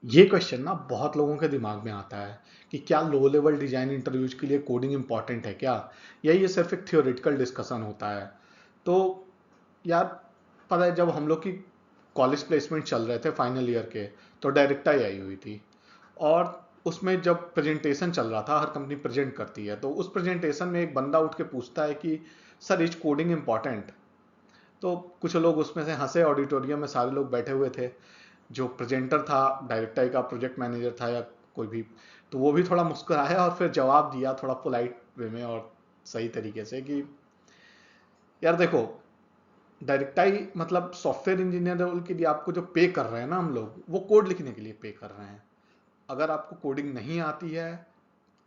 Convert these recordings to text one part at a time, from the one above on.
ये क्वेश्चन ना बहुत लोगों के दिमाग में आता है कि क्या लो लेवल डिजाइन इंटरव्यूज के लिए कोडिंग इंपॉर्टेंट है क्या, या ये सिर्फ एक थियोरेटिकल डिस्कशन होता है। तो यार, पता है जब हम लोग की कॉलेज प्लेसमेंट चल रहे थे फाइनल ईयर के, तो डायरेक्ट आई हुई थी। और उसमें जब प्रेजेंटेशन चल रहा था, हर कंपनी प्रेजेंट करती है, तो उस प्रेजेंटेशन में एक बंदा उठ के पूछता है कि सर इज कोडिंग इंपॉर्टेंट। तो कुछ लोग उसमें से हंसे, ऑडिटोरियम में सारे लोग बैठे हुए थे। जो प्रेजेंटर था, डायरेक्टर का प्रोजेक्ट मैनेजर था या कोई भी, तो वो भी थोड़ा मुस्कुराया और फिर जवाब दिया थोड़ा पोलाइट वे में और सही तरीके से कि यार देखो, डायरेक्टाई मतलब सॉफ्टवेयर इंजीनियर रोल के लिए आपको जो पे कर रहे हैं ना हम लोग, वो कोड लिखने के लिए पे कर रहे हैं। अगर आपको कोडिंग नहीं आती है,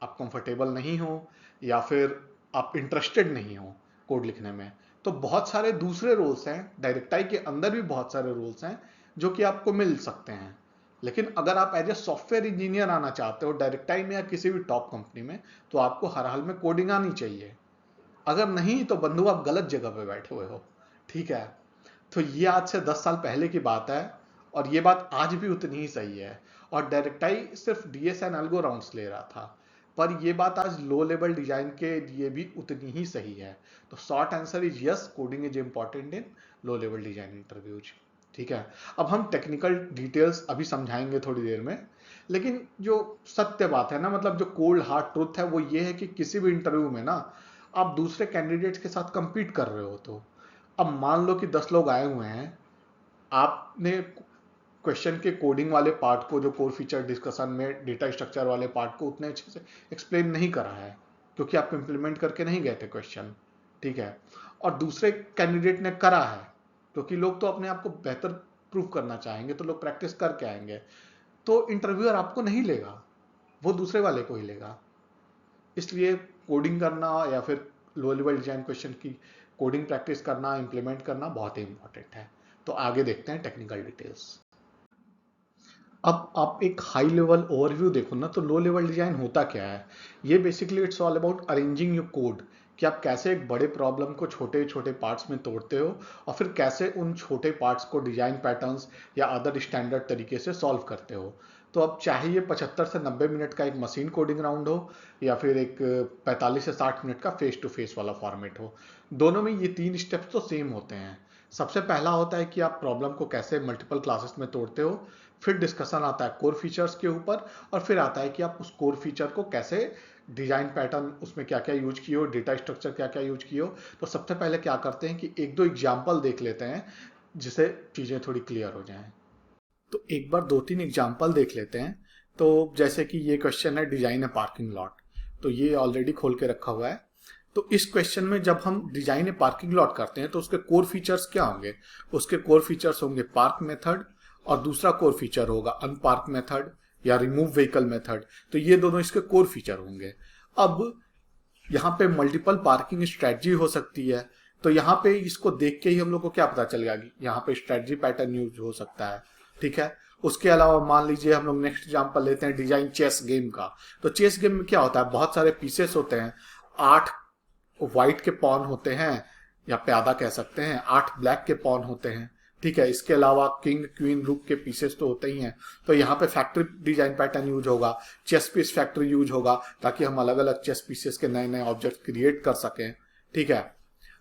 आप कंफर्टेबल नहीं हो, या फिर आप इंटरेस्टेड नहीं हो कोड लिखने में, तो बहुत सारे दूसरे रोल्स हैं, डायरेक्टाई के अंदर भी बहुत सारे रोल्स हैं जो कि आपको मिल सकते हैं। लेकिन अगर आप एज ए सॉफ्टवेयर इंजीनियर आना चाहते हो डायरेक्टाई में या किसी भी टॉप कंपनी में, तो आपको हर हाल में कोडिंग आनी चाहिए। अगर नहीं तो बंधु आप गलत जगह पे बैठे हुए हो। ठीक है। तो ये आज से 10 साल पहले की बात है, और ये बात आज भी उतनी ही सही है। और डायरेक्टाई सिर्फ डीएसएन एल्गो राउंड्स ले रहा था, पर ये बात आज लो लेवल डिजाइन के लिए भी उतनी ही सही है। तो short answer is yes, coding is important in low level design interviews. ठीक है। अब हम टेक्निकल डिटेल्स अभी समझाएंगे थोड़ी देर में, लेकिन जो सत्य बात है ना, मतलब जो कोल्ड हार्ड ट्रुथ है, वो ये है कि किसी भी इंटरव्यू में ना आप दूसरे कैंडिडेट्स के साथ कंपीट कर रहे हो। तो अब मान लो कि 10 लोग आए हुए हैं, आपने क्वेश्चन के कोडिंग वाले पार्ट को, जो कोर फीचर डिस्कशन में डेटा स्ट्रक्चर वाले पार्ट को उतने अच्छे से एक्सप्लेन नहीं करा है, क्योंकि आप इंप्लीमेंट करके नहीं गए थे क्वेश्चन। ठीक है। और दूसरे कैंडिडेट ने करा है, क्योंकि लोग तो अपने आप को बेहतर प्रूव करना चाहेंगे, तो लोग प्रैक्टिस करके आएंगे। तो इंटरव्यूअर आपको नहीं लेगा, वो दूसरे वाले को ही लेगा। इसलिए कोडिंग करना या फिर लो लेवल डिजाइन क्वेश्चन की कोडिंग प्रैक्टिस करना, इंप्लीमेंट करना बहुत ही इंपॉर्टेंट है। तो आगे देखते हैं टेक्निकल डिटेल्स। अब आप एक हाई लेवल ओवरव्यू देखो ना, तो लो लेवल डिजाइन होता क्या है। ये basically it's all about arranging your code, कि आप कैसे एक बड़े प्रॉब्लम को छोटे छोटे पार्ट्स में तोड़ते हो, और फिर कैसे उन छोटे पार्ट्स को डिजाइन पैटर्न्स या अदर स्टैंडर्ड तरीके से सॉल्व करते हो। तो अब चाहे ये 75 से 90 मिनट का एक मशीन कोडिंग राउंड हो, या फिर एक 45 से 60 मिनट का फेस टू फेस वाला फॉर्मेट हो, दोनों में ये 3 स्टेप्स तो सेम होते हैं। सबसे पहला होता है कि आप प्रॉब्लम को कैसे मल्टीपल क्लासेस में तोड़ते हो। फिर डिस्कशन आता है कोर फीचर्स के ऊपर, और फिर आता है कि आप उस कोर फीचर को कैसे डिजाइन पैटर्न, उसमें क्या क्या यूज किए हो, डेटा स्ट्रक्चर क्या क्या यूज किए हो। तो सबसे पहले क्या करते हैं कि एक दो एग्जाम्पल देख लेते हैं, जिससे चीजें थोड़ी क्लियर हो जाएं। तो एक बार 2-3 एग्जाम्पल देख लेते हैं। तो जैसे कि ये क्वेश्चन है, डिजाइन ए पार्किंग लॉट। तो ये ऑलरेडी खोल के रखा हुआ है। तो इस क्वेश्चन में जब हम डिजाइन ए पार्किंग लॉट करते हैं, तो उसके कोर फीचर्स क्या होंगे। उसके कोर फीचर्स होंगे पार्क मेथड, और दूसरा कोर फीचर होगा अनपार्क मेथड या रिमूव व्हीकल मेथड। तो ये दोनों इसके कोर फीचर होंगे। अब यहाँ पे मल्टीपल पार्किंग स्ट्रेटजी हो सकती है। तो यहाँ पे इसको देख के ही हम लोग को क्या पता चलेगा कि यहाँ पे स्ट्रेटजी पैटर्न यूज हो सकता है। ठीक है। उसके अलावा मान लीजिए हम लोग नेक्स्ट एग्जांपल लेते हैं डिजाइन चेस गेम का। तो चेस गेम में क्या होता है, बहुत सारे पीसेस होते हैं। 8 व्हाइट के पॉन होते हैं, या प्यादा कह सकते हैं, 8 ब्लैक के पॉन होते हैं। ठीक है। इसके अलावा किंग क्वीन रूक के पीसेस तो होते ही हैं। तो यहाँ पे फैक्ट्री डिजाइन पैटर्न यूज होगा, चेस पीस फैक्ट्री यूज होगा, ताकि हम अलग अलग चेस पीसेस के नए नए ऑब्जेक्ट क्रिएट कर सकें। ठीक है।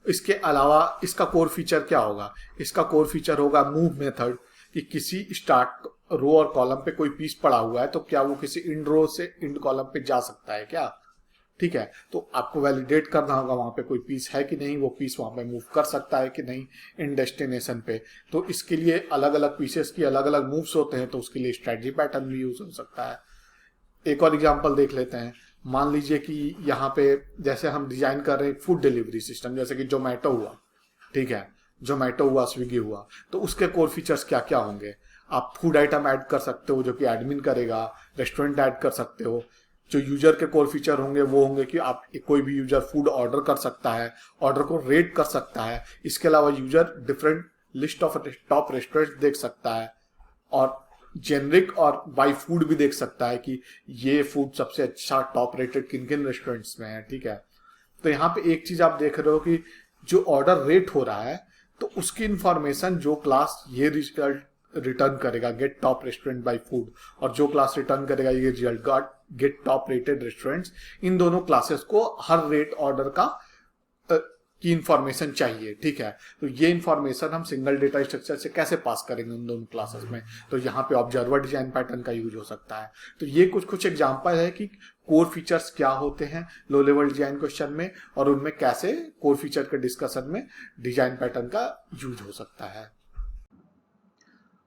इसके अलावा इसका कोर फीचर क्या होगा, इसका कोर फीचर होगा मूव मेथड, कि किसी स्टार्ट रो और कॉलम पे कोई पीस पड़ा हुआ है, तो क्या वो किसी इंड रो से इंड कॉलम पे जा सकता है क्या। ठीक है। तो आपको वैलिडेट करना होगा वहां पे कोई पीस है कि नहीं, वो पीस वहां पे मूव कर सकता है कि नहीं इन डेस्टिनेशन पे। तो इसके लिए अलग अलग पीसेस की अलग अलग मूव्स होते हैं, तो उसके लिए स्ट्रेटजी पैटर्न भी यूज हो सकता है। एक और एग्जांपल देख लेते हैं। मान लीजिए कि यहाँ पे जैसे हम डिजाइन कर रहे हैं फूड डिलीवरी सिस्टम, जैसे कि जोमेटो हुआ। ठीक है। जोमेटो हुआ, स्विगी हुआ। तो उसके कोर फीचर्स क्या क्या होंगे। आप फूड आइटम ऐड कर सकते हो जो कि एडमिन करेगा, रेस्टोरेंट ऐड कर सकते हो। जो यूजर के कोर फीचर होंगे वो होंगे कि आप कोई भी यूजर फूड ऑर्डर कर सकता है, ऑर्डर को रेट कर सकता है। इसके अलावा user different list of top restaurant देख सकता है, और जेनरिक और बाई फूड भी देख सकता है कि ये फूड सबसे अच्छा टॉप रेटेड किन किन रेस्टोरेंट्स में है। ठीक है। तो यहाँ पे एक चीज आप देख रहे हो कि जो ऑर्डर रेट हो रहा है, तो उसकी इंफॉर्मेशन जो क्लास ये रिजल्ट रिटर्न करेगा get top restaurant by food, और जो क्लास रिटर्न करेगा ये result get top rated restaurants, इन दोनों क्लासेस को हर रेट ऑर्डर का की इंफॉर्मेशन चाहिए, ठीक है। तो ये इंफॉर्मेशन हम सिंगल डेटा स्ट्रक्चर से कैसे पास करेंगे उन दोनों क्लासेस में, तो यहाँ पे ऑब्जर्वर डिजाइन पैटर्न का यूज हो सकता है। तो ये कुछ एग्जांपल है कि कोर फीचर्स क्या होते हैं लो लेवल डिजाइन क्वेश्चन में, और उनमें कैसे कोर फीचर के डिस्कशन में डिजाइन पैटर्न का यूज हो सकता है।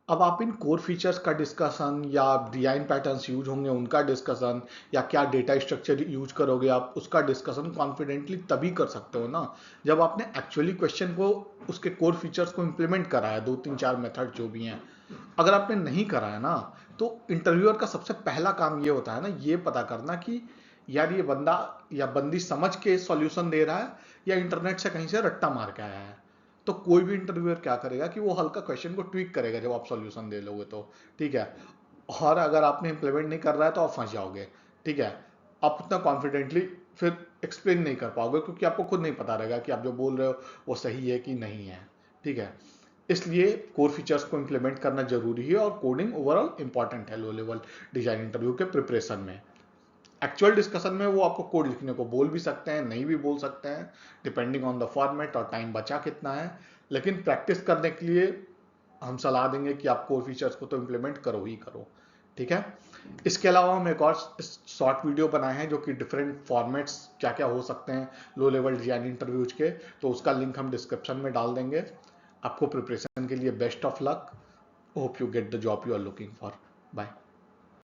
अब आप इन कोर फीचर्स का डिस्कशन या डिजाइन पैटर्न्स यूज होंगे उनका डिस्कशन, या क्या डेटा स्ट्रक्चर यूज करोगे आप उसका डिस्कशन कॉन्फिडेंटली तभी कर सकते हो ना जब आपने एक्चुअली क्वेश्चन को उसके कोर फीचर्स को इंप्लीमेंट करा है, 2 3 4 मेथड जो भी हैं। अगर आपने नहीं करा है ना, तो इंटरव्यूअर का सबसे पहला काम ये होता है ना, ये पता करना कि यार ये बंदा या बंदी समझ के सॉल्यूशन दे रहा है या इंटरनेट से कहीं से रट्टा मार के आया है। तो कोई भी इंटरव्यूअर क्या करेगा कि वो हल्का क्वेश्चन को ट्वीक करेगा जब आप सॉल्यूशन दे लोगे तो, ठीक है। और अगर आपने इंप्लीमेंट नहीं कर रहा है तो आप फंस जाओगे, ठीक है। आप उतना कॉन्फिडेंटली फिर एक्सप्लेन नहीं कर पाओगे क्योंकि आपको खुद नहीं पता रहेगा कि आप जो बोल रहे हो वो सही है कि नहीं है, ठीक है। इसलिए कोर फीचर्स को इंप्लीमेंट करना जरूरी है, और कोडिंग ओवरऑल इंपॉर्टेंट है लो लेवल डिजाइन इंटरव्यू के प्रिपरेशन में। एक्चुअल डिस्कशन में वो आपको कोड लिखने को बोल भी सकते हैं, नहीं भी बोल सकते हैं, डिपेंडिंग ऑन द फॉर्मेट और टाइम बचा कितना है। लेकिन प्रैक्टिस करने के लिए हम सलाह देंगे कि आप कोर फीचर्स को तो इंप्लीमेंट करो ही करो, ठीक है। इसके अलावा हम एक और शॉर्ट वीडियो बनाए हैं जो कि डिफरेंट फॉर्मेट्स क्या क्या हो सकते हैं लो लेवल डिजाइन इंटरव्यूज के, तो उसका लिंक हम डिस्क्रिप्शन में डाल देंगे। आपको प्रिपरेशन के लिए best of luck, hope you get the job you are looking for. Bye.